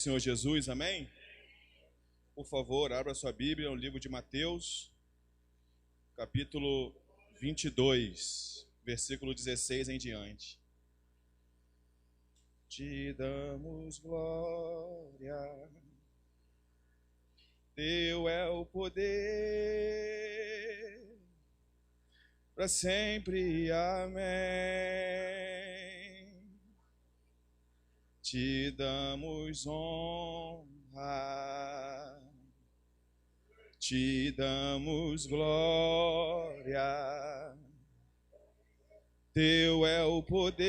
Senhor Jesus, amém? Por favor, abra sua Bíblia no livro de Mateus, capítulo 22, versículo 16 em diante. Te damos glória, teu é o poder, para sempre, amém. Te damos honra, te damos glória, teu é o poder,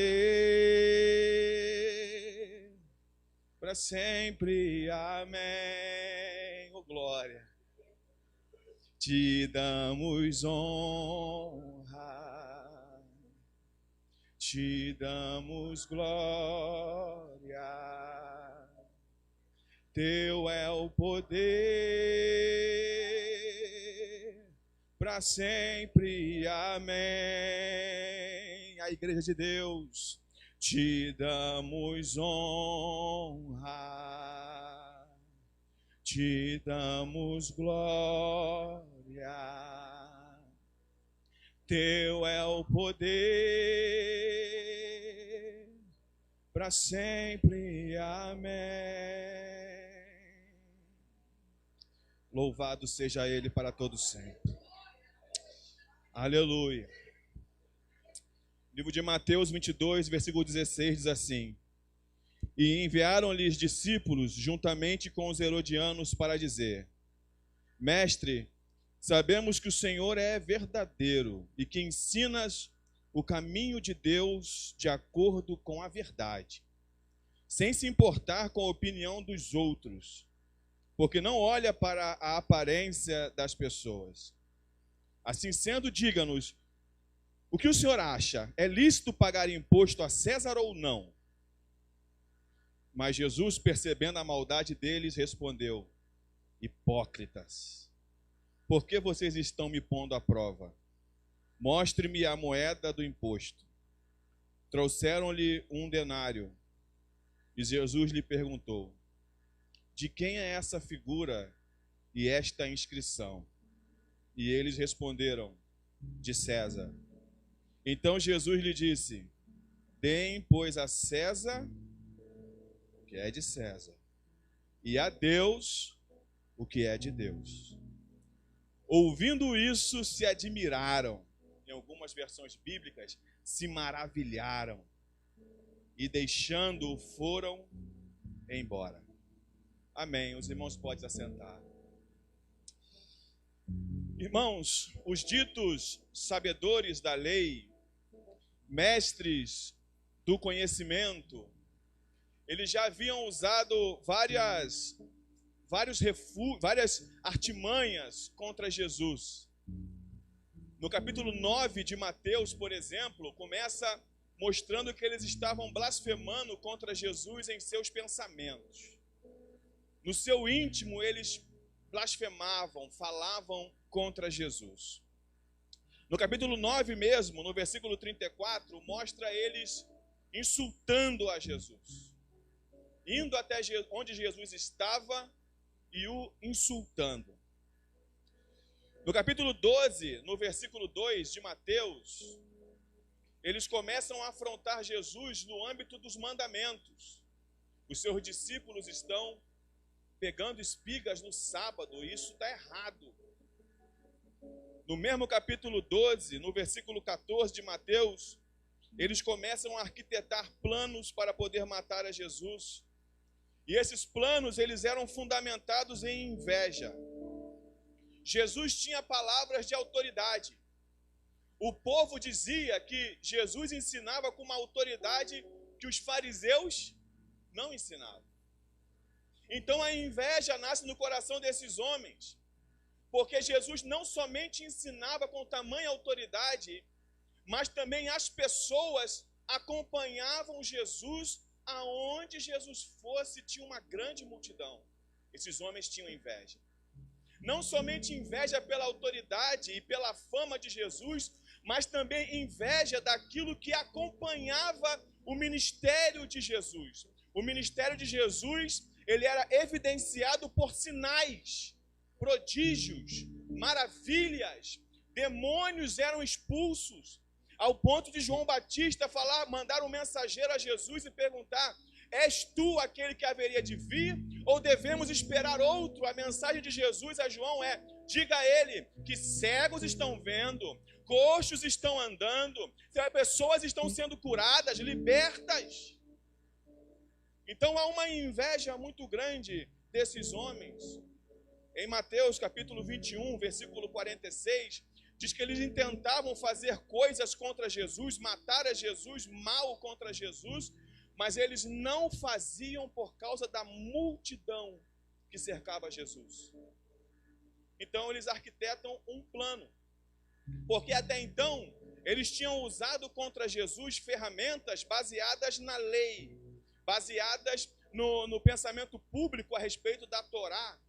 para sempre, amém. Oh, glória. Te damos honra, te damos glória, teu é o poder, para sempre, amém. A igreja de Deus, te damos honra, te damos glória, teu é o poder, para sempre, amém. Louvado seja Ele para todos sempre. Aleluia. Livro de Mateus 22, versículo 16 diz assim: E enviaram-lhes discípulos juntamente com os herodianos para dizer: Mestre, sabemos que o Senhor é verdadeiro e que ensinas o caminho de Deus de acordo com a verdade, sem se importar com a opinião dos outros, porque não olha para a aparência das pessoas. Assim sendo, diga-nos, o que o Senhor acha? É lícito pagar imposto a César ou não? Mas Jesus, percebendo a maldade deles, respondeu: Hipócritas, por que vocês estão me pondo à prova? Mostre-me a moeda do imposto. Trouxeram-lhe um denário. E Jesus lhe perguntou: De quem é essa figura e esta inscrição? E eles responderam: De César. Então Jesus lhe disse: Deem, pois, a César o que é de César, e a Deus o que é de Deus. Ouvindo isso, se admiraram. Em algumas versões bíblicas, se maravilharam. E deixando-o, foram embora. Amém. Os irmãos podem assentar. Irmãos, os ditos sabedores da lei, mestres do conhecimento, eles já haviam usado várias artimanhas contra Jesus. No capítulo 9 de Mateus, por exemplo, começa mostrando que eles estavam blasfemando contra Jesus em seus pensamentos. No seu íntimo, eles blasfemavam, falavam contra Jesus. No capítulo 9 mesmo, no versículo 34, mostra eles insultando a Jesus, indo até onde Jesus estava e o insultando. No capítulo 12, no versículo 2 de Mateus, eles começam a afrontar Jesus no âmbito dos mandamentos. Os seus discípulos estão pegando espigas no sábado, e isso está errado. No mesmo capítulo 12, no versículo 14 de Mateus, eles começam a arquitetar planos para poder matar a Jesus. E esses planos, eles eram fundamentados em inveja. Jesus tinha palavras de autoridade. O povo dizia que Jesus ensinava com uma autoridade que os fariseus não ensinavam. Então a inveja nasce no coração desses homens, porque Jesus não somente ensinava com tamanha autoridade, mas também as pessoas acompanhavam Jesus aonde Jesus fosse, tinha uma grande multidão. Esses homens tinham inveja. Não somente inveja pela autoridade e pela fama de Jesus, mas também inveja daquilo que acompanhava o ministério de Jesus. O ministério de Jesus ele era evidenciado por sinais, prodígios, maravilhas. Demônios eram expulsos, ao ponto de João Batista mandar um mensageiro a Jesus e perguntar: és tu aquele que haveria de vir, ou devemos esperar outro? A mensagem de Jesus a João é: diga a ele que cegos estão vendo, coxos estão andando, pessoas estão sendo curadas, libertas. Então há uma inveja muito grande desses homens. Em Mateus capítulo 21, versículo 46, diz que eles intentavam fazer coisas contra Jesus, matar a Jesus, mal contra Jesus, mas eles não faziam por causa da multidão que cercava Jesus. Então eles arquitetam um plano, porque até então eles tinham usado contra Jesus ferramentas baseadas na lei, baseadas no pensamento público a respeito da Torá.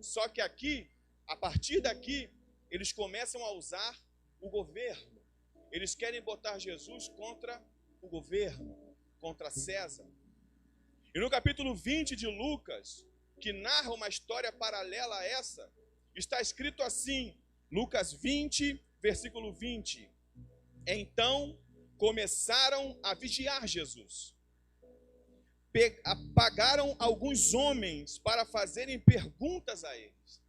Só que aqui, a partir daqui, eles começam a usar o governo. Eles querem botar Jesus contra o governo, contra César. E no capítulo 20 de Lucas, que narra uma história paralela a essa, está escrito assim, Lucas 20, versículo 20. Então começaram a vigiar Jesus. Pagaram alguns homens para fazerem perguntas a eles.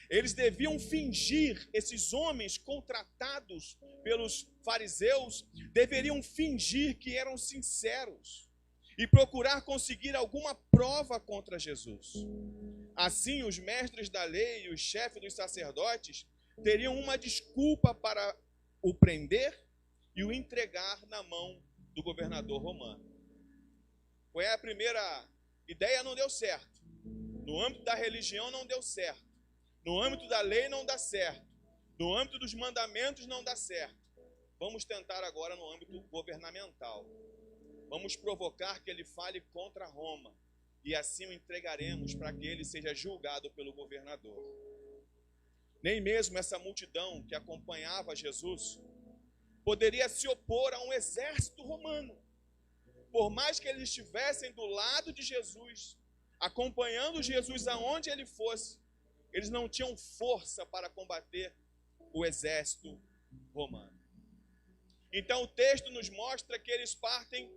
Eles deviam fingir, esses homens contratados pelos fariseus, deveriam fingir que eram sinceros e procurar conseguir alguma prova contra Jesus. Assim, os mestres da lei e os chefes dos sacerdotes teriam uma desculpa para o prender e o entregar na mão do governador romano. Qual é a primeira ideia? Não deu certo. No âmbito da religião não deu certo. No âmbito da lei não dá certo. No âmbito dos mandamentos não dá certo. Vamos tentar agora no âmbito governamental. Vamos provocar que ele fale contra Roma. E assim o entregaremos para que ele seja julgado pelo governador. Nem mesmo essa multidão que acompanhava Jesus poderia se opor a um exército romano. Por mais que eles estivessem do lado de Jesus, acompanhando Jesus aonde ele fosse, eles não tinham força para combater o exército romano. Então o texto nos mostra que eles partem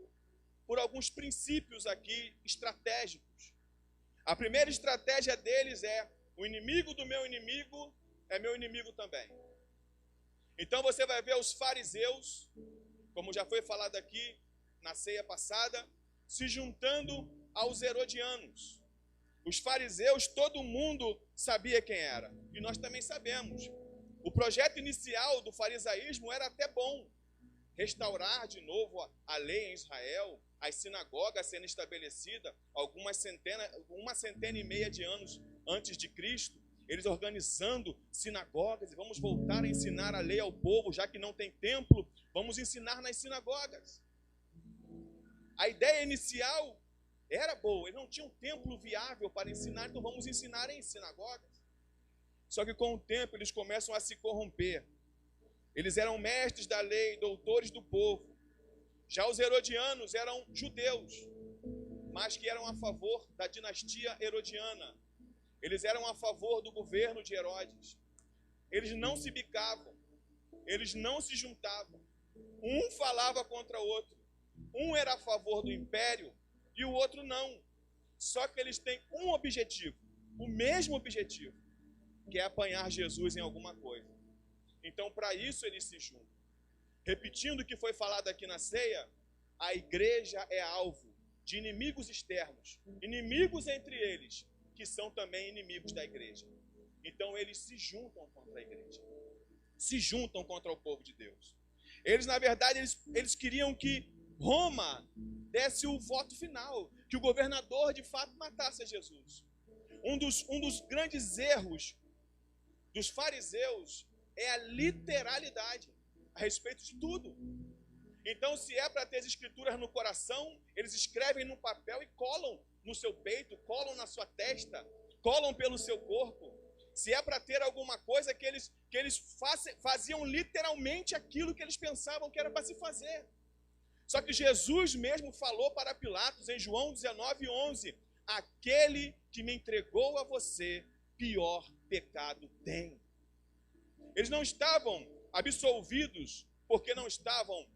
por alguns princípios aqui estratégicos. A primeira estratégia deles é: o inimigo do meu inimigo é meu inimigo também. Então você vai ver os fariseus, como já foi falado aqui na ceia passada, se juntando aos herodianos. Os fariseus, todo mundo sabia quem era, e nós também sabemos. O projeto inicial do farisaísmo era até bom, restaurar de novo a lei em Israel, as sinagogas sendo estabelecidas, uma centena e meia de anos antes de Cristo, eles organizando sinagogas, e vamos voltar a ensinar a lei ao povo, já que não tem templo, vamos ensinar nas sinagogas. A ideia inicial era boa, eles não tinham templo viável para ensinar, então vamos ensinar em sinagogas. Só que com o tempo eles começam a se corromper. Eles eram mestres da lei, doutores do povo. Já os herodianos eram judeus, mas que eram a favor da dinastia herodiana. Eles eram a favor do governo de Herodes. Eles não se bicavam, eles não se juntavam. Um falava contra o outro. Um era a favor do império e o outro não. Só que eles têm um objetivo, o mesmo objetivo, que é apanhar Jesus em alguma coisa. Então, para isso eles se juntam. Repetindo o que foi falado aqui na ceia, a igreja é alvo de inimigos externos, inimigos entre eles, que são também inimigos da igreja. Então, eles se juntam contra a igreja, se juntam contra o povo de Deus. Eles, na verdade, eles queriam que Roma desse o voto final, que o governador de fato matasse a Jesus. Um dos grandes erros dos fariseus é a literalidade a respeito de tudo. Então, se é para ter as escrituras no coração, eles escrevem no papel e colam no seu peito, colam na sua testa, colam pelo seu corpo. Se é para ter alguma coisa que eles faziam literalmente aquilo que eles pensavam que era para se fazer. Só que Jesus mesmo falou para Pilatos, em João 19:11, aquele que me entregou a você, pior pecado tem. Eles não estavam absolvidos porque não estavam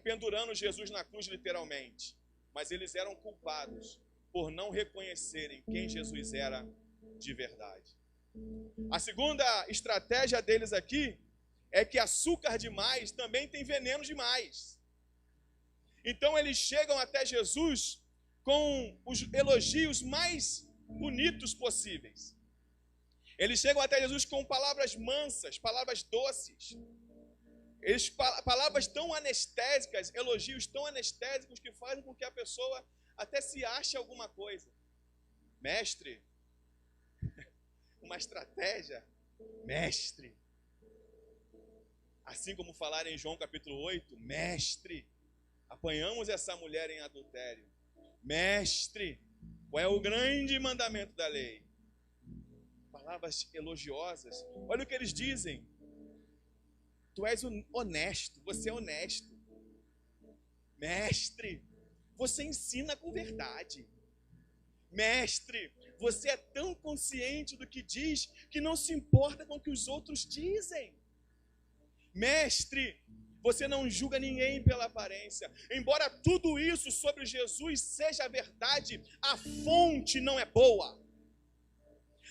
pendurando Jesus na cruz literalmente, mas eles eram culpados por não reconhecerem quem Jesus era de verdade. A segunda estratégia deles aqui é que açúcar demais também tem veneno demais. Então eles chegam até Jesus com os elogios mais bonitos possíveis. Eles chegam até Jesus com palavras mansas, palavras doces. Palavras tão anestésicas, elogios tão anestésicos que fazem com que a pessoa até se ache alguma coisa. Mestre, uma estratégia, mestre. Assim como falaram em João capítulo 8, mestre, apanhamos essa mulher em adultério. Mestre, qual é o grande mandamento da lei? Palavras elogiosas. Olha o que eles dizem. Tu és honesto, você é honesto. Mestre, você ensina com verdade. Mestre, você é tão consciente do que diz que não se importa com o que os outros dizem. Mestre, você não julga ninguém pela aparência. Embora tudo isso sobre Jesus seja verdade, a fonte não é boa.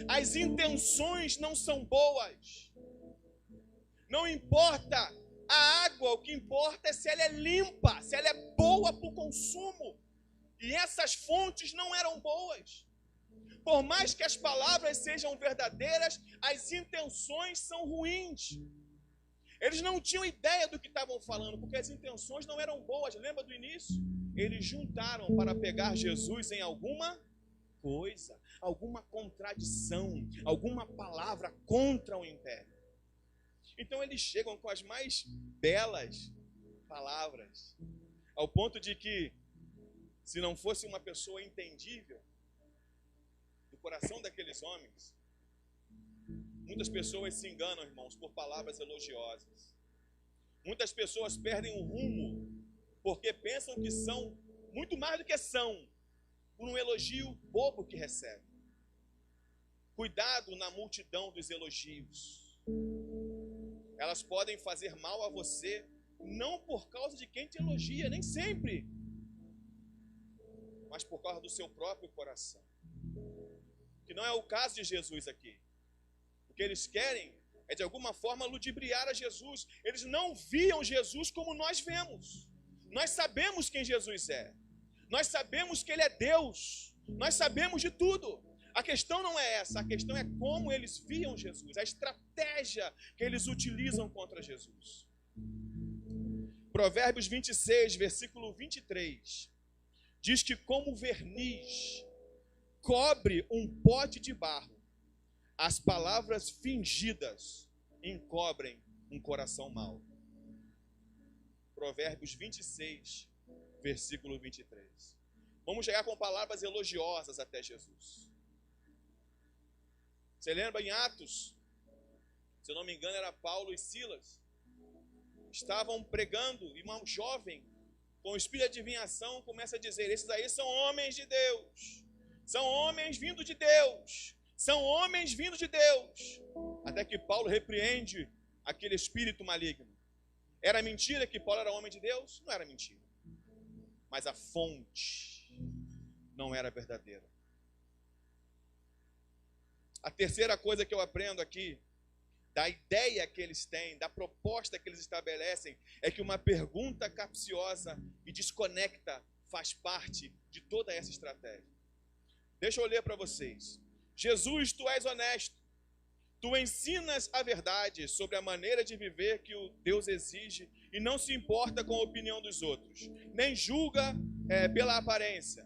As intenções não são boas. Não importa a água, o que importa é se ela é limpa, se ela é boa para o consumo. E essas fontes não eram boas. Por mais que as palavras sejam verdadeiras, as intenções são ruins. Eles não tinham ideia do que estavam falando, porque as intenções não eram boas. Lembra do início? Eles juntaram para pegar Jesus em alguma coisa, alguma contradição, alguma palavra contra o império. Então eles chegam com as mais belas palavras, ao ponto de que, se não fosse uma pessoa entendível do coração daqueles homens, muitas pessoas se enganam, irmãos, por palavras elogiosas. Muitas pessoas perdem o rumo porque pensam que são muito mais do que são, por um elogio bobo que recebem. Cuidado na multidão dos elogios. Elas podem fazer mal a você, não por causa de quem te elogia, nem sempre, mas por causa do seu próprio coração. Que não é o caso de Jesus aqui. O que eles querem é de alguma forma ludibriar a Jesus. Eles não viam Jesus como nós vemos. Nós sabemos quem Jesus é. Nós sabemos que Ele é Deus. Nós sabemos de tudo. A questão não é essa, a questão é como eles viam Jesus, a estratégia que eles utilizam contra Jesus. Provérbios 26, versículo 23, diz que como verniz cobre um pote de barro, as palavras fingidas encobrem um coração mau. Provérbios 26, versículo 23. Vamos chegar com palavras elogiosas até Jesus. Você lembra em Atos? Se eu não me engano, era Paulo e Silas. Estavam pregando e um jovem, com o espírito de adivinhação, começa a dizer: esses aí são homens de Deus. São homens vindos de Deus. São homens vindos de Deus. Até que Paulo repreende aquele espírito maligno. Era mentira que Paulo era homem de Deus? Não era mentira. Mas a fonte não era verdadeira. A terceira coisa que eu aprendo aqui, da ideia que eles têm, da proposta que eles estabelecem, é que uma pergunta capciosa e desconecta faz parte de toda essa estratégia. Deixa eu ler para vocês. Jesus, tu és honesto. Tu ensinas a verdade sobre a maneira de viver que o Deus exige e não se importa com a opinião dos outros, nem julga pela aparência.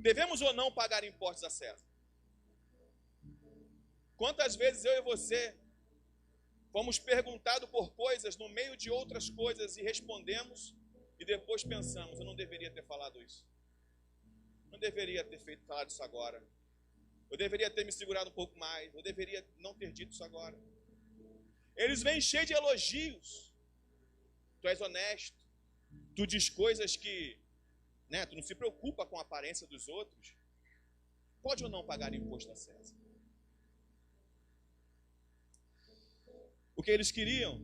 Devemos ou não pagar impostos a César? Quantas vezes eu e você fomos perguntados por coisas no meio de outras coisas e respondemos e depois pensamos: eu não deveria ter falado isso. Não deveria ter falado isso agora. Eu deveria ter me segurado um pouco mais. Eu deveria não ter dito isso agora. Eles vêm cheios de elogios. Tu és honesto. Tu diz coisas que, tu não se preocupa com a aparência dos outros. pode ou não pagar imposto a César? O que eles queriam?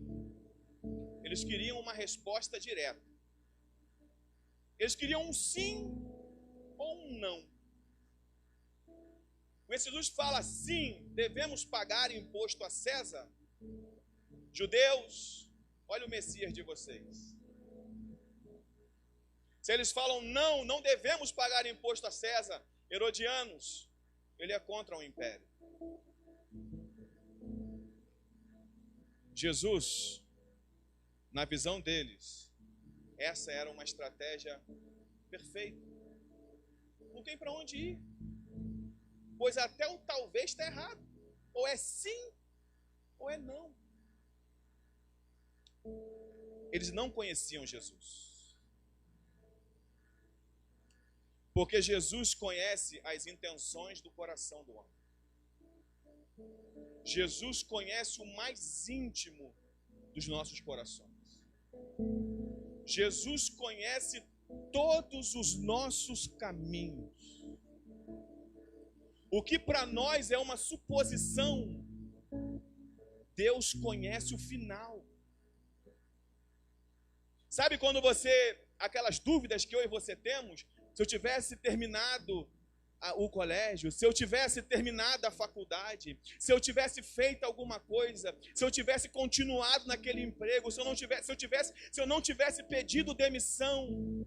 Eles queriam uma resposta direta. Eles queriam um sim ou um não. Quando Jesus fala sim, devemos pagar imposto a César, judeus, olha o Messias de vocês. Se eles falam não, não devemos pagar imposto a César, herodianos, ele é contra o império. Jesus, na visão deles, essa era uma estratégia perfeita. Não tem para onde ir. Pois até o talvez está errado. Ou é sim, ou é não. Eles não conheciam Jesus. Porque Jesus conhece as intenções do coração do homem. Jesus conhece o mais íntimo dos nossos corações. Jesus conhece todos os nossos caminhos. O que para nós é uma suposição, Deus conhece o final. Sabe quando aquelas dúvidas que eu e você temos, se eu tivesse terminado o colégio, se eu tivesse terminado a faculdade, se eu tivesse feito alguma coisa, se eu tivesse continuado naquele emprego, se eu não tivesse pedido demissão,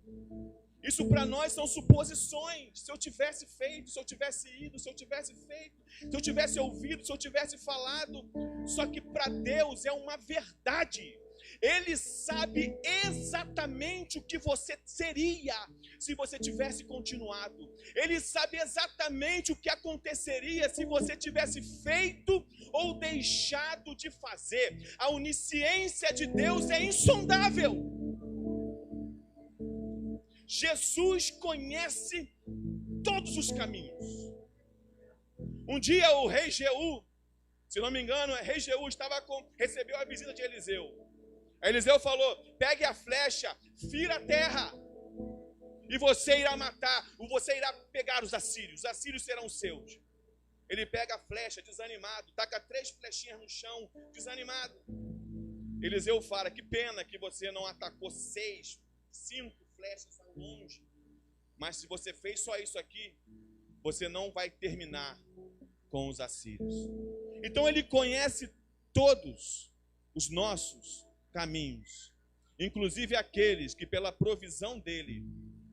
isso para nós são suposições. Se eu tivesse feito, se eu tivesse ido, se eu tivesse feito, se eu tivesse ouvido, se eu tivesse falado. Só que para Deus é uma verdade. Ele sabe exatamente o que você seria se você tivesse continuado. Ele sabe exatamente o que aconteceria se você tivesse feito ou deixado de fazer. A onisciência de Deus é insondável. Jesus conhece todos os caminhos. Um dia o rei Jeú, se não me engano, rei Jeú recebeu a visita de Eliseu. Aí Eliseu falou: pegue a flecha, fira a terra, e você irá pegar os assírios serão seus. Ele pega a flecha, desanimado, taca 3 flechinhas no chão, desanimado. Eliseu fala: que pena que você não atacou 5 flechas ao longe, mas se você fez só isso aqui, você não vai terminar com os assírios. Então ele conhece todos os nossos caminhos, inclusive aqueles que pela provisão dele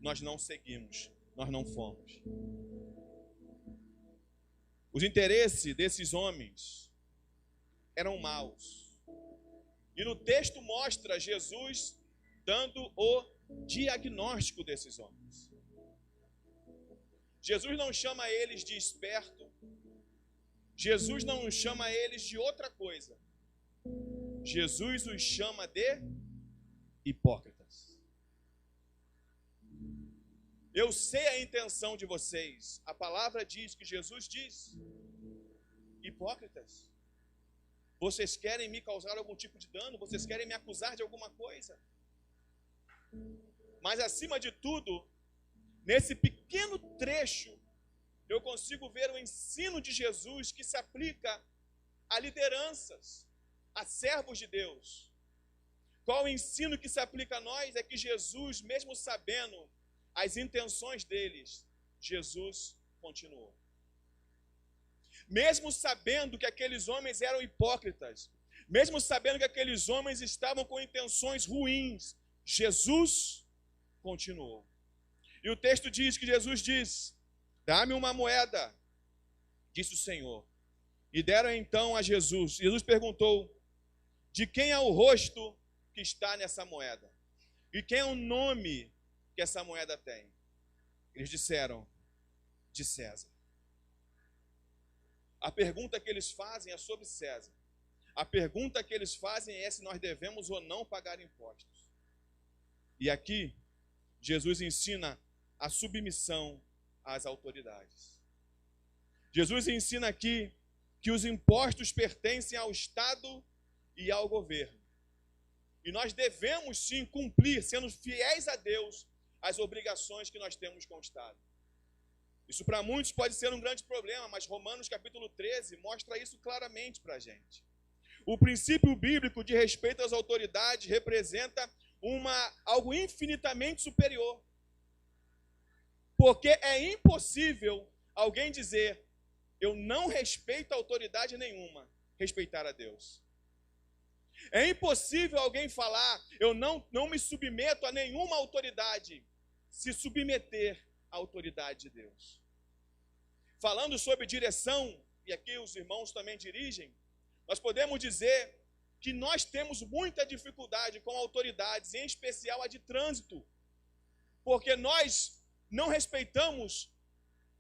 nós não seguimos, nós não fomos. Os interesses desses homens eram maus, e no texto mostra Jesus dando o diagnóstico desses homens. Jesus não chama eles de esperto, Jesus não chama eles de outra coisa. Jesus os chama de hipócritas. Eu sei a intenção de vocês. A palavra diz que Jesus diz: hipócritas, vocês querem me causar algum tipo de dano, vocês querem me acusar de alguma coisa. Mas acima de tudo, nesse pequeno trecho, eu consigo ver o ensino de Jesus que se aplica a lideranças, a servos de Deus. Qual o ensino que se aplica a nós? É que Jesus, mesmo sabendo as intenções deles, Jesus continuou. Mesmo sabendo que aqueles homens eram hipócritas, mesmo sabendo que aqueles homens estavam com intenções ruins, Jesus continuou. E o texto diz que Jesus diz: dá-me uma moeda, disse o Senhor. E deram então a Jesus. Jesus perguntou: de quem é o rosto que está nessa moeda? E quem é o nome que essa moeda tem? Eles disseram: de César. A pergunta que eles fazem é sobre César. A pergunta que eles fazem é se nós devemos ou não pagar impostos. E aqui, Jesus ensina a submissão às autoridades. Jesus ensina aqui que os impostos pertencem ao Estado e ao governo. E nós devemos sim cumprir, sendo fiéis a Deus, as obrigações que nós temos com o Estado. Isso para muitos pode ser um grande problema, mas Romanos capítulo 13 mostra isso claramente para a gente. O princípio bíblico de respeito às autoridades representa algo infinitamente superior. Porque é impossível alguém dizer, eu não respeito a autoridade nenhuma, respeitar a Deus. É impossível alguém falar, eu não me submeto a nenhuma autoridade, se submeter à autoridade de Deus. Falando sobre direção, e aqui os irmãos também dirigem, nós podemos dizer que nós temos muita dificuldade com autoridades, em especial a de trânsito, porque nós não respeitamos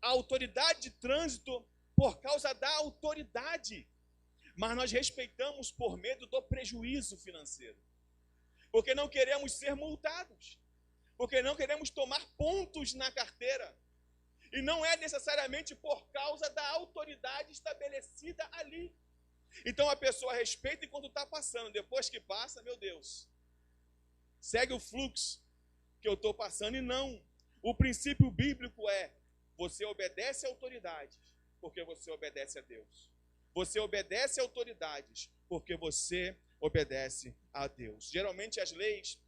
a autoridade de trânsito por causa da autoridade, mas nós respeitamos por medo do prejuízo financeiro, porque não queremos ser multados, porque não queremos tomar pontos na carteira, e não é necessariamente por causa da autoridade estabelecida ali. Então a pessoa respeita enquanto está passando, depois que passa, meu Deus, segue o fluxo que eu estou passando, e não. O princípio bíblico é, você obedece a autoridades, porque você obedece a Deus. Você obedece a autoridades, porque você obedece a Deus. Geralmente as leis,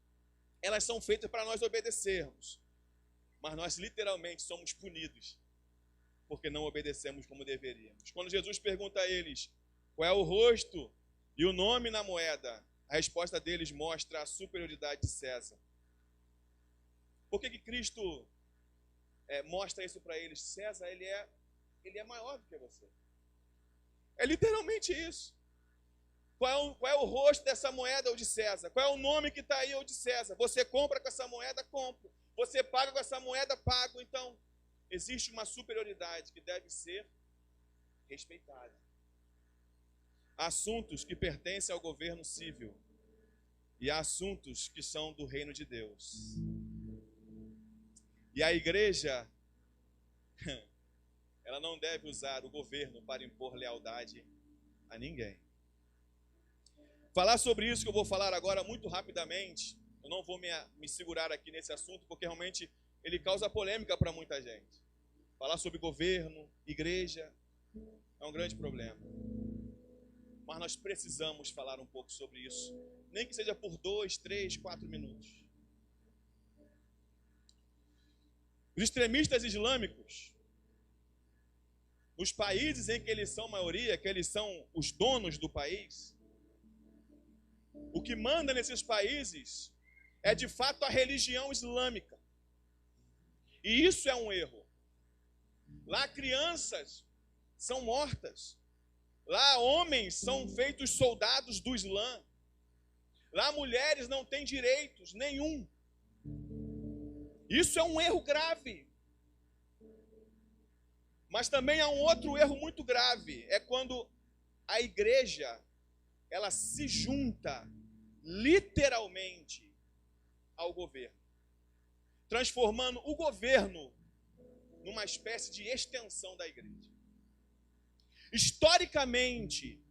elas são feitas para nós obedecermos, mas nós literalmente somos punidos, porque não obedecemos como deveríamos. Quando Jesus pergunta a eles, qual é o rosto e o nome na moeda, a resposta deles mostra a superioridade de César. Por que Cristo mostra isso para eles? César, ele é maior do que você. É literalmente isso. Qual é o rosto dessa moeda? O de César. Qual é o nome que está aí? O de César. Você compra com essa moeda? Compro. Você paga com essa moeda? Pago. Então, existe uma superioridade que deve ser respeitada. Há assuntos que pertencem ao governo civil e há assuntos que são do reino de Deus. E a igreja, ela não deve usar o governo para impor lealdade a ninguém. Falar sobre isso que eu vou falar agora muito rapidamente, eu não vou me segurar aqui nesse assunto, porque realmente ele causa polêmica para muita gente. Falar sobre governo, igreja, é um grande problema. Mas nós precisamos falar um pouco sobre isso, nem que seja por 2, 3, 4 minutos. Os extremistas islâmicos, nos países em que eles são maioria, que eles são os donos do país, o que manda nesses países é de fato a religião islâmica. E isso é um erro. Lá crianças são mortas. Lá homens são feitos soldados do Islã. Lá mulheres não têm direitos nenhum. Isso é um erro grave. Mas também há um outro erro muito grave. É quando a igreja, ela se junta literalmente ao governo, transformando o governo numa espécie de extensão da igreja. Historicamente,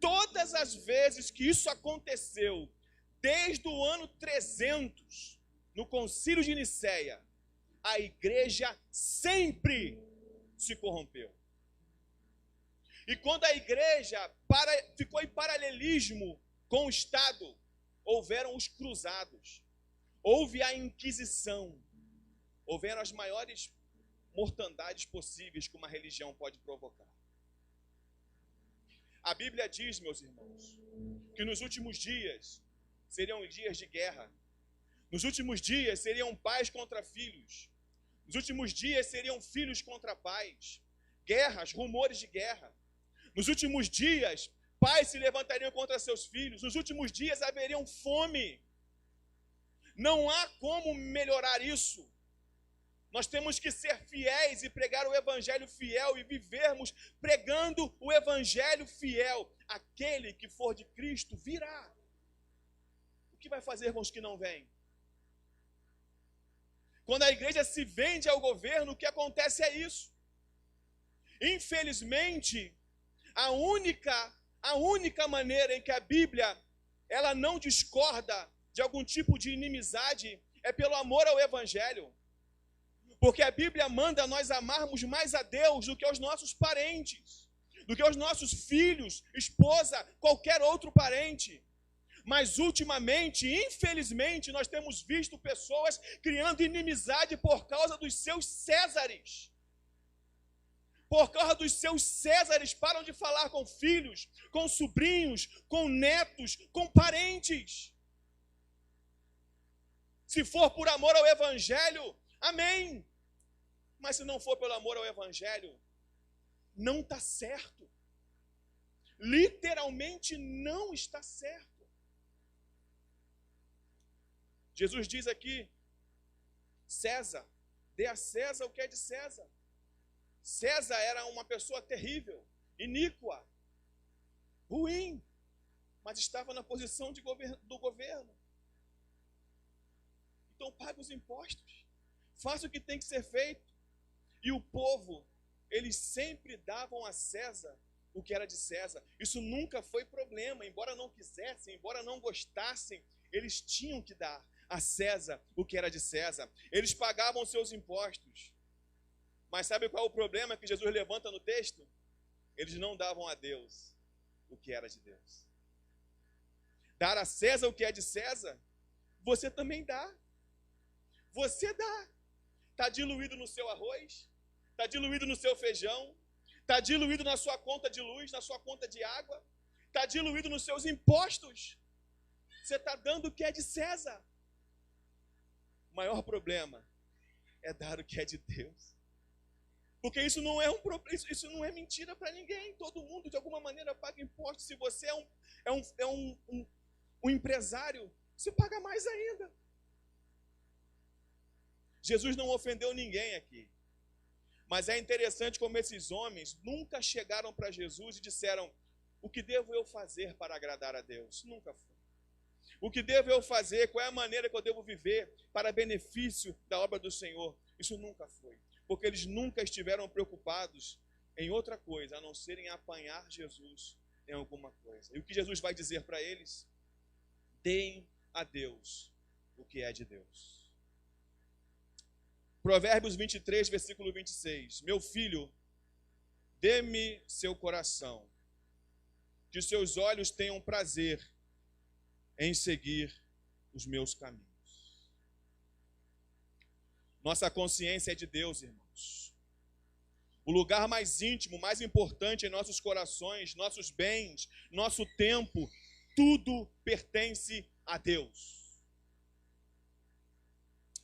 todas as vezes que isso aconteceu, desde o ano 300, no Concílio de Nicéia, a igreja sempre se corrompeu. E quando a igreja ficou em paralelismo com o Estado, houveram os cruzados, houve a Inquisição, houveram as maiores mortandades possíveis que uma religião pode provocar. A Bíblia diz, meus irmãos, que nos últimos dias seriam dias de guerra. Nos últimos dias seriam pais contra filhos. Nos últimos dias seriam filhos contra pais. Guerras, rumores de guerra. Nos últimos dias, pais se levantariam contra seus filhos. Nos últimos dias haveriam fome. Não há como melhorar isso. Nós temos que ser fiéis e pregar o evangelho fiel e vivermos pregando o evangelho fiel. Aquele que for de Cristo virá. O que vai fazer com os que não vêm? Quando a igreja se vende ao governo, o que acontece é isso. Infelizmente, a única maneira em que a Bíblia ela não discorda de algum tipo de inimizade é pelo amor ao evangelho. Porque a Bíblia manda nós amarmos mais a Deus do que aos nossos parentes, do que aos nossos filhos, esposa, qualquer outro parente. Mas ultimamente, infelizmente, nós temos visto pessoas criando inimizade por causa dos seus Césares. Por causa dos seus Césares, param de falar com filhos, com sobrinhos, com netos, com parentes. Se for por amor ao Evangelho, amém. Mas se não for pelo amor ao Evangelho, não está certo. Literalmente não está certo. Jesus diz aqui, César, dê a César o que é de César. César era uma pessoa terrível, iníqua, ruim, mas estava na posição do governo. Então pague os impostos, faça o que tem que ser feito. E o povo, eles sempre davam a César o que era de César. Isso nunca foi problema, embora não quisessem, embora não gostassem, eles tinham que dar a César o que era de César. Eles pagavam seus impostos. Mas sabe qual é o problema que Jesus levanta no texto? Eles não davam a Deus o que era de Deus. Dar a César o que é de César, você também dá. Você dá. Está diluído no seu arroz, está diluído no seu feijão, está diluído na sua conta de luz, na sua conta de água, está diluído nos seus impostos. Você está dando o que é de César. O maior problema é dar o que é de Deus. Porque isso não é isso não é mentira para ninguém. Todo mundo, de alguma maneira, paga imposto. Se você é um empresário, você paga mais ainda. Jesus não ofendeu ninguém aqui. Mas é interessante como esses homens nunca chegaram para Jesus e disseram: o que devo eu fazer para agradar a Deus? Nunca foi. O que devo eu fazer? Qual é a maneira que eu devo viver para benefício da obra do Senhor? Isso nunca foi. Porque eles nunca estiveram preocupados em outra coisa, a não ser em apanhar Jesus em alguma coisa. E o que Jesus vai dizer para eles? Deem a Deus o que é de Deus. Provérbios 23, versículo 26. Meu filho, dê-me seu coração, que seus olhos tenham prazer em seguir os meus caminhos. Nossa consciência é de Deus, irmãos. O lugar mais íntimo, mais importante em nossos corações, nossos bens, nosso tempo, tudo pertence a Deus.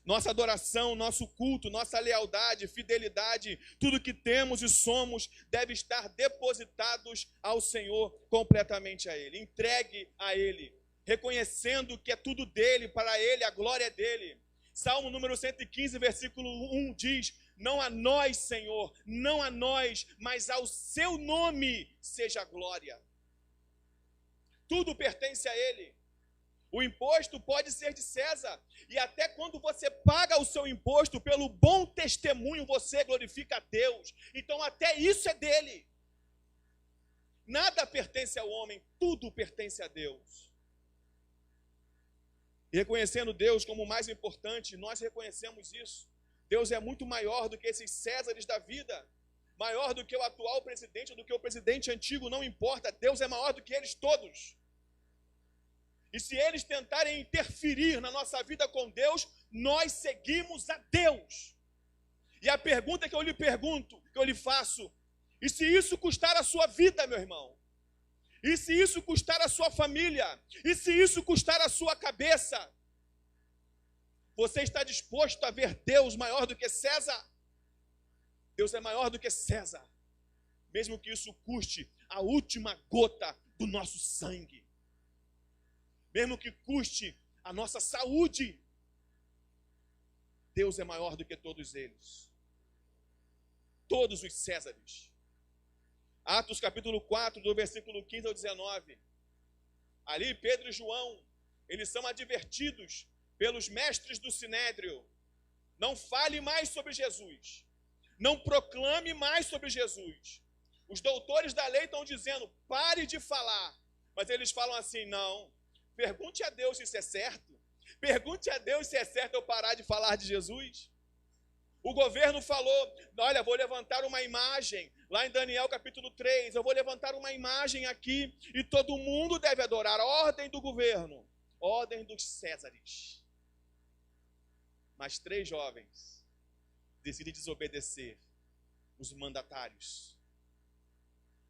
Nossa adoração, nosso culto, nossa lealdade, fidelidade, tudo que temos e somos deve estar depositados ao Senhor, completamente a Ele. Entregue a Ele, reconhecendo que é tudo dele, para Ele, a glória é dele. Salmo número 115, versículo 1 diz: não a nós, Senhor, não a nós, mas ao seu nome seja a glória. Tudo pertence a Ele. O imposto pode ser de César, e até quando você paga o seu imposto, pelo bom testemunho, você glorifica a Deus. Então até isso é dele. Nada pertence ao homem, tudo pertence a Deus. E reconhecendo Deus como o mais importante, nós reconhecemos isso. Deus é muito maior do que esses Césares da vida, maior do que o atual presidente, do que o presidente antigo, não importa. Deus é maior do que eles todos. E se eles tentarem interferir na nossa vida com Deus, nós seguimos a Deus. E a pergunta que eu lhe pergunto, que eu lhe faço: e se isso custar a sua vida, meu irmão? E se isso custar a sua família? E se isso custar a sua cabeça? Você está disposto a ver Deus maior do que César? Deus é maior do que César, mesmo que isso custe a última gota do nosso sangue. Mesmo que custe a nossa saúde, Deus é maior do que todos eles. Todos os Césares. Atos capítulo 4, do versículo 15 ao 19. Ali Pedro e João, eles são advertidos pelos mestres do Sinédrio: não fale mais sobre Jesus, não proclame mais sobre Jesus. Os doutores da lei estão dizendo: pare de falar. Mas eles falam assim: não, pergunte a Deus se isso é certo. Pergunte a Deus se é certo eu parar de falar de Jesus. O governo falou, olha, vou levantar uma imagem, lá em Daniel capítulo 3, eu vou levantar uma imagem aqui e todo mundo deve adorar. A ordem do governo, ordem dos Césares. Mas 3 jovens decidem desobedecer os mandatários.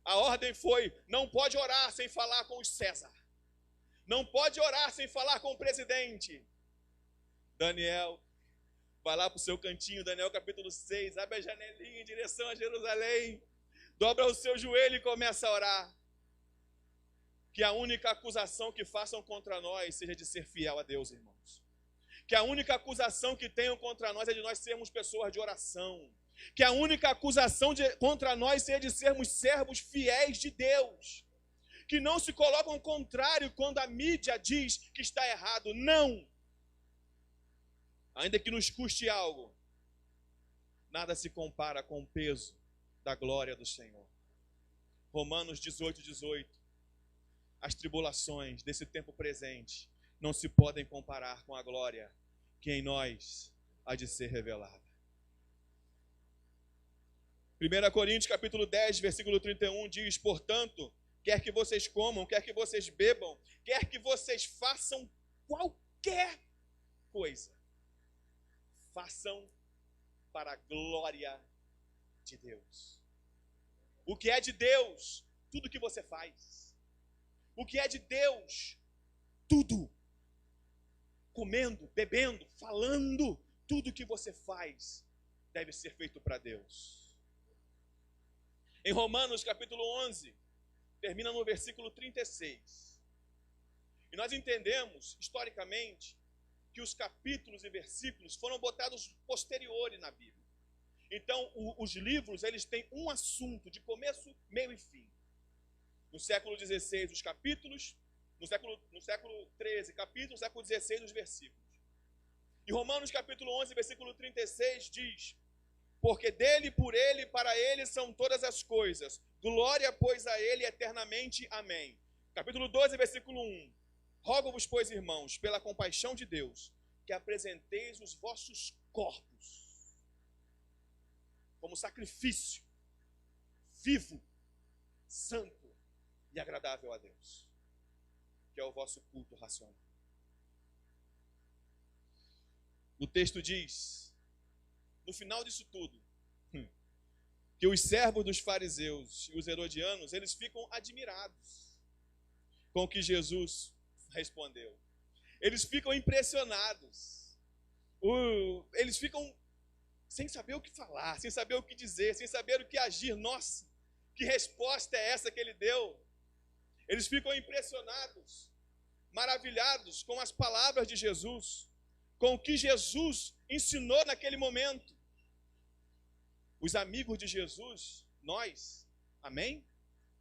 A ordem foi, não pode orar sem falar com os César. Não pode orar sem falar com o presidente. Daniel vai lá para o seu cantinho, Daniel capítulo 6, abre a janelinha em direção a Jerusalém, dobra o seu joelho e começa a orar. Que a única acusação que façam contra nós seja de ser fiel a Deus, irmãos. Que a única acusação que tenham contra nós é de nós sermos pessoas de oração. Que a única acusação contra nós seja de sermos servos fiéis de Deus. Que não se colocam contrário quando a mídia diz que está errado. Não! Ainda que nos custe algo, nada se compara com o peso da glória do Senhor. Romanos 18:18. As tribulações desse tempo presente não se podem comparar com a glória que em nós há de ser revelada. 1 Coríntios capítulo 10, versículo 31 diz, portanto, quer que vocês comam, quer que vocês bebam, quer que vocês façam qualquer coisa, façam para a glória de Deus. O que é de Deus, tudo que você faz. O que é de Deus, tudo. Comendo, bebendo, falando, tudo que você faz deve ser feito para Deus. Em Romanos capítulo 11, termina no versículo 36. E nós entendemos, historicamente, que os capítulos e versículos foram botados posteriores na Bíblia. Então, os livros, eles têm um assunto de começo, meio e fim. No século XVI, os capítulos, no século XIII, capítulos, no século XVI, os versículos. E Romanos capítulo 11, versículo 36 diz, porque dele, por ele, para ele são todas as coisas. Glória, pois, a ele eternamente. Amém. Capítulo 12, versículo 1. Rogo-vos, pois, irmãos, pela compaixão de Deus, que apresenteis os vossos corpos como sacrifício vivo, santo e agradável a Deus, que é o vosso culto racional. O texto diz, no final disso tudo, que os servos dos fariseus e os herodianos, eles ficam admirados com o que Jesus respondeu. Eles ficam impressionados. Eles ficam sem saber o que falar, sem saber o que dizer, sem saber o que agir. Nossa, que resposta é essa que ele deu? Eles ficam impressionados, maravilhados com as palavras de Jesus, com o que Jesus ensinou naquele momento. Os amigos de Jesus, nós, amém?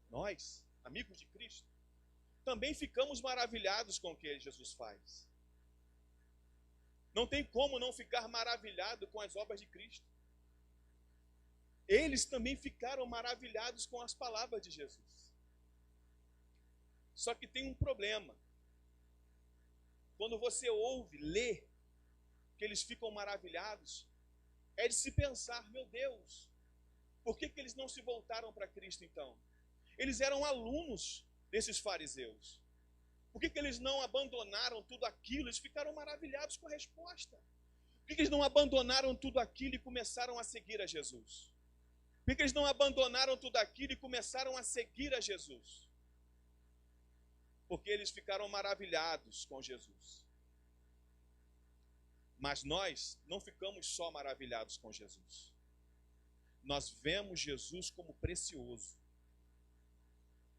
Nós, amigos de Cristo, também ficamos maravilhados com o que Jesus faz. Não tem como não ficar maravilhado com as obras de Cristo. Eles também ficaram maravilhados com as palavras de Jesus. Só que tem um problema. Quando você ouve, lê, que eles ficam maravilhados, é de se pensar, meu Deus, por que eles não se voltaram para Cristo então? Eles eram alunos desses fariseus. Por que eles não abandonaram tudo aquilo? Eles ficaram maravilhados com a resposta. Por que eles não abandonaram tudo aquilo e começaram a seguir a Jesus? Por que eles não abandonaram tudo aquilo e começaram a seguir a Jesus? Porque eles ficaram maravilhados com Jesus. Mas nós não ficamos só maravilhados com Jesus. Nós vemos Jesus como precioso.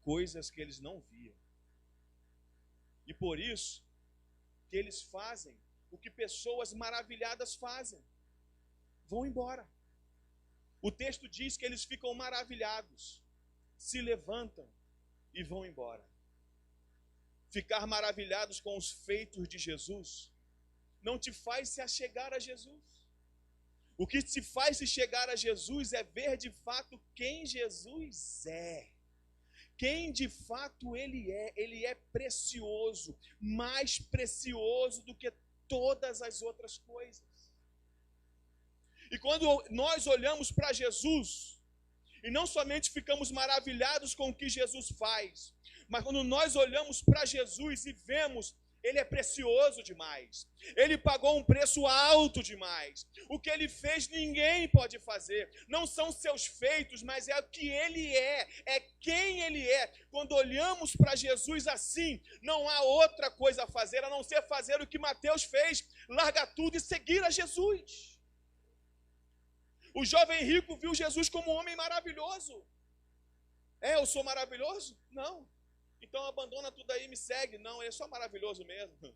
Coisas que eles não viam. E por isso que eles fazem o que pessoas maravilhadas fazem. Vão embora. O texto diz que eles ficam maravilhados, se levantam e vão embora. Ficar maravilhados com os feitos de Jesus não te faz se achegar a Jesus. O que te faz se chegar a Jesus é ver de fato quem Jesus é. Quem de fato ele é precioso, mais precioso do que todas as outras coisas. E quando nós olhamos para Jesus, e não somente ficamos maravilhados com o que Jesus faz, mas quando nós olhamos para Jesus e vemos, ele é precioso demais, ele pagou um preço alto demais, o que ele fez ninguém pode fazer, não são seus feitos, mas é o que ele é quem ele é. Quando olhamos para Jesus assim, não há outra coisa a fazer, a não ser fazer o que Mateus fez, largar tudo e seguir a Jesus. O jovem rico viu Jesus como um homem maravilhoso. Eu sou maravilhoso? Não. Então abandona tudo aí e me segue. Não, ele é só maravilhoso mesmo.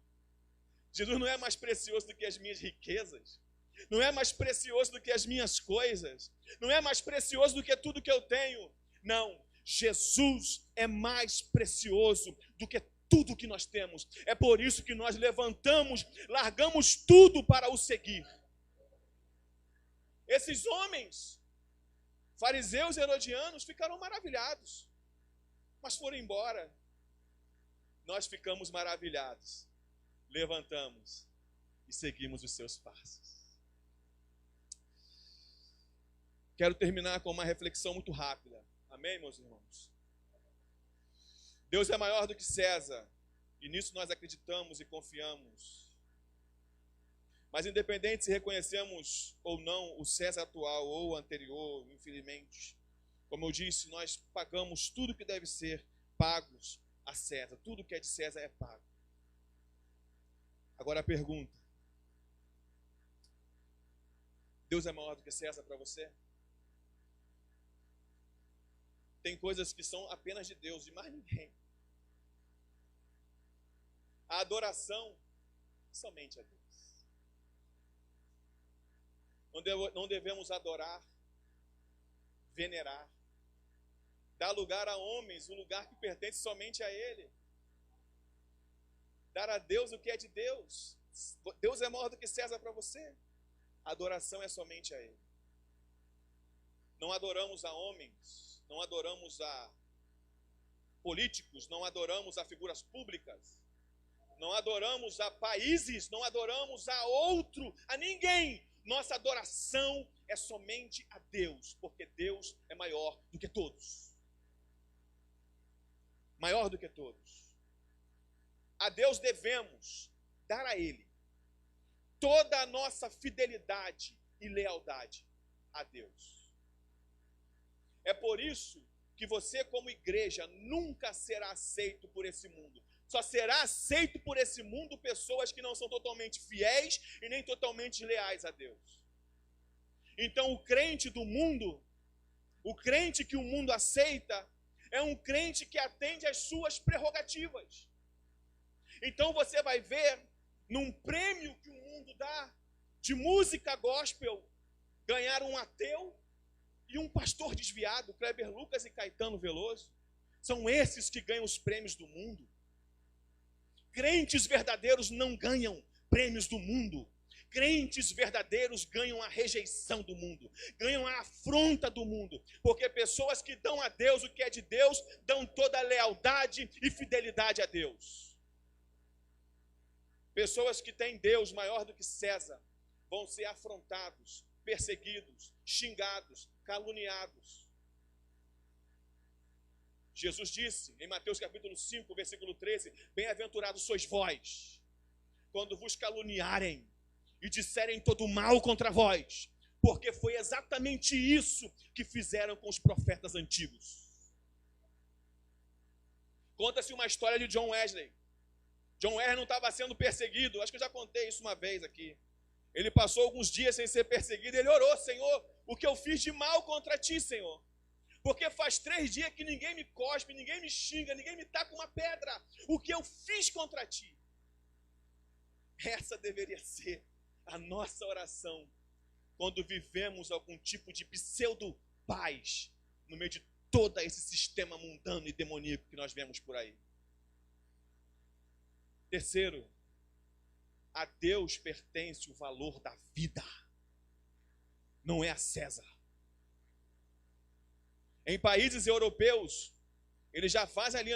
Jesus não é mais precioso do que as minhas riquezas. Não é mais precioso do que as minhas coisas. Não é mais precioso do que tudo que eu tenho. Não, Jesus é mais precioso do que tudo que nós temos. É por isso que nós levantamos, largamos tudo para o seguir. Esses homens, fariseus e herodianos, ficaram maravilhados, mas foram embora. Nós ficamos maravilhados, levantamos e seguimos os seus passos. Quero terminar com uma reflexão muito rápida. Amém, meus irmãos? Deus é maior do que César, e nisso nós acreditamos e confiamos. Mas independente se reconhecemos ou não o César atual ou o anterior, infelizmente, como eu disse, nós pagamos tudo que deve ser pagos a César. Tudo que é de César é pago. Agora a pergunta: Deus é maior do que César para você? Tem coisas que são apenas de Deus, de mais ninguém. A adoração somente a Deus. Não devemos adorar, venerar, dar lugar a homens, o lugar que pertence somente a Ele. Dar a Deus o que é de Deus. Deus é maior do que César para você. A adoração é somente a Ele. Não adoramos a homens, não adoramos a políticos, não adoramos a figuras públicas, não adoramos a países, não adoramos a outro, a ninguém. Nossa adoração é somente a Deus, porque Deus é maior do que todos. Maior do que todos. A Deus devemos dar a Ele toda a nossa fidelidade e lealdade a Deus. É por isso que você, como igreja, nunca será aceito por esse mundo. Só será aceito por esse mundo pessoas que não são totalmente fiéis e nem totalmente leais a Deus. Então o crente do mundo, o crente que o mundo aceita, é um crente que atende às suas prerrogativas. Então você vai ver, num prêmio que o mundo dá, de música gospel, ganhar um ateu e um pastor desviado, Kleber Lucas e Caetano Veloso. São esses que ganham os prêmios do mundo. Crentes verdadeiros não ganham prêmios do mundo. Crentes verdadeiros ganham a rejeição do mundo, ganham a afronta do mundo, porque pessoas que dão a Deus o que é de Deus, dão toda a lealdade e fidelidade a Deus. Pessoas que têm Deus maior do que César, vão ser afrontados, perseguidos, xingados, caluniados. Jesus disse em Mateus capítulo 5, versículo 13, bem-aventurados sois vós, quando vos caluniarem e disserem todo mal contra vós, porque foi exatamente isso que fizeram com os profetas antigos. Conta-se uma história de John Wesley. John Wesley não estava sendo perseguido, acho que eu já contei isso uma vez aqui. Ele passou alguns dias sem ser perseguido, ele orou: Senhor, o que eu fiz de mal contra ti, Senhor? Porque faz 3 dias que ninguém me cospe, ninguém me xinga, ninguém me taca uma pedra. O que eu fiz contra ti? Essa deveria ser a nossa oração quando vivemos algum tipo de pseudo-paz no meio de todo esse sistema mundano e demoníaco que nós vemos por aí. Terceiro, a Deus pertence o valor da vida, não é a César. Em países europeus, eles já fazem ali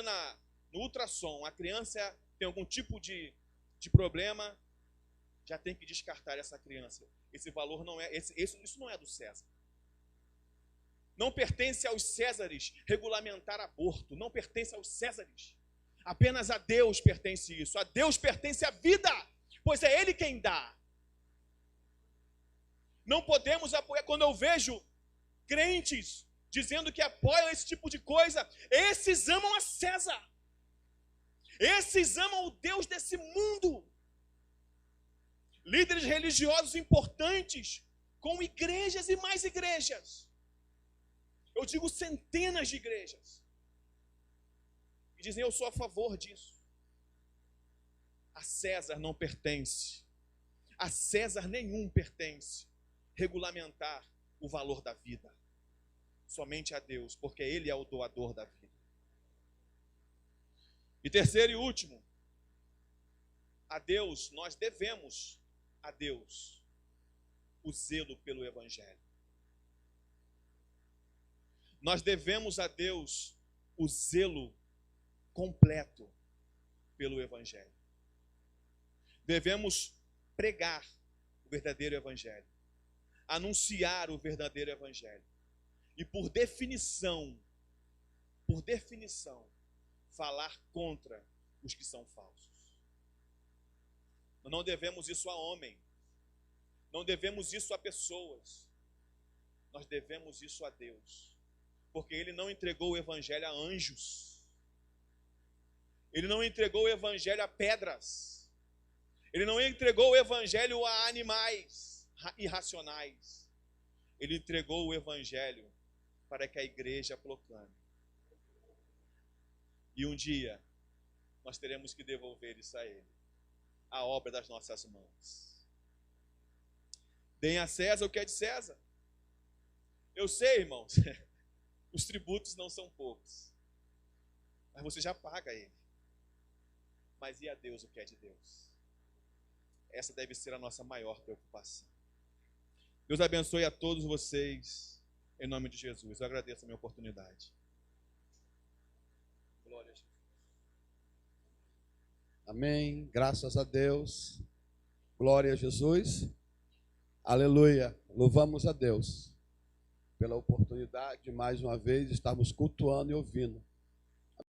no ultrassom, a criança tem algum tipo de problema, já tem que descartar essa criança. esse valor não é, isso não é do César. Não pertence aos Césares regulamentar aborto, não pertence aos Césares. Apenas a Deus pertence isso. A Deus pertence a vida, pois é Ele quem dá. Não podemos apoiar. Quando eu vejo crentes dizendo que apoiam esse tipo de coisa, esses amam a César. Esses amam o Deus desse mundo. Líderes religiosos importantes, com igrejas e mais igrejas. Eu digo centenas de igrejas. E dizem, eu sou a favor disso. A César não pertence. A César nenhum pertence regulamentar o valor da vida. Somente a Deus, porque Ele é o doador da vida. E terceiro e último, a Deus, nós devemos a Deus o zelo pelo Evangelho. Nós devemos a Deus o zelo completo pelo Evangelho. Devemos pregar o verdadeiro Evangelho, anunciar o verdadeiro Evangelho. E por definição, falar contra os que são falsos. Nós não devemos isso a homem, não devemos isso a pessoas, nós devemos isso a Deus, porque Ele não entregou o Evangelho a anjos, Ele não entregou o Evangelho a pedras, Ele não entregou o Evangelho a animais irracionais, Ele entregou o Evangelho para que a igreja proclame. E um dia nós teremos que devolver isso a Ele, a obra das nossas mãos. Deem a César o que é de César. Eu sei, irmãos, os tributos não são poucos, mas você já paga ele. Mas e a Deus o que é de Deus? Essa deve ser a nossa maior preocupação. Deus abençoe a todos vocês, em nome de Jesus. Eu agradeço a minha oportunidade. Glória a Jesus. Amém, graças a Deus, glória a Jesus, aleluia, louvamos a Deus pela oportunidade de mais uma vez estarmos cultuando e ouvindo